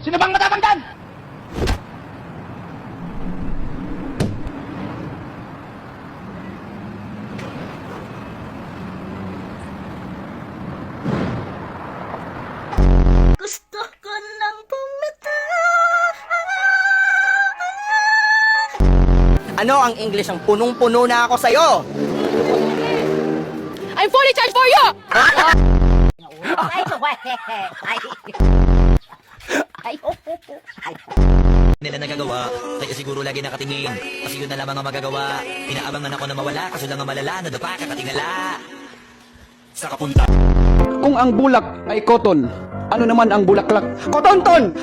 Sino bang matapang dyan? Gusto ko nang pumita. Ano ang English ang punong-puno na ako sa'yo? I'm fully charged for you! Nila nagagawa, kaya siguro lagi nakatingin. Kasi yun na lamang ang magagawa. Inaabangan ako na mawala, kaso lang ang malala, nadapa kakatingala. Sa kapunta. Kung ang bulak ay cotton, ano naman ang bulaklak? Kotonton!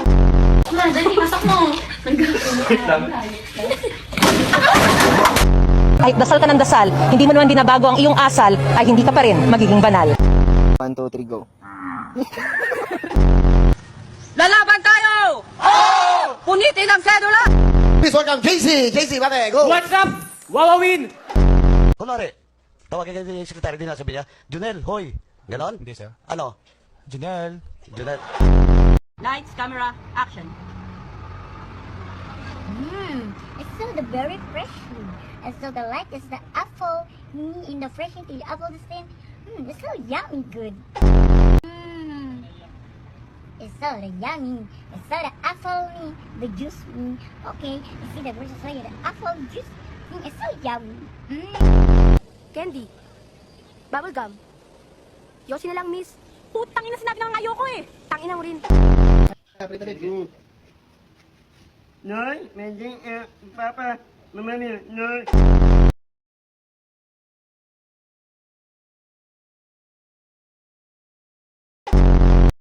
Kahit dasal ka ng dasal, hindi mo naman binabago ang iyong asal, ay hindi ka pa rin magiging banal. 1, 2, 3, go. Lalaban tayo! Oo! Punitin ang sedula! Please welcome JC! JC, pare, go! What's up? Wawawin! Kunwari, tawagin ka yung sekretary din, sabi niya, Junel, hoy. Ganon? Hindi, sir. Ano? Janelle. Junel. Lights, camera, action. It's so the very freshly. And so the light is the apple. In the fresh the apple the same. It's so yummy good. It's so the yummy. It's so the apple the juice okay. You see the version so the apple juice. It's so yummy. Candy. Bubblegum. Yosi na lang, miss. Putang ina, sinabi na nga ayoko eh. Tangina mo rin. Noy, medyo, papa, mamamil, Noy.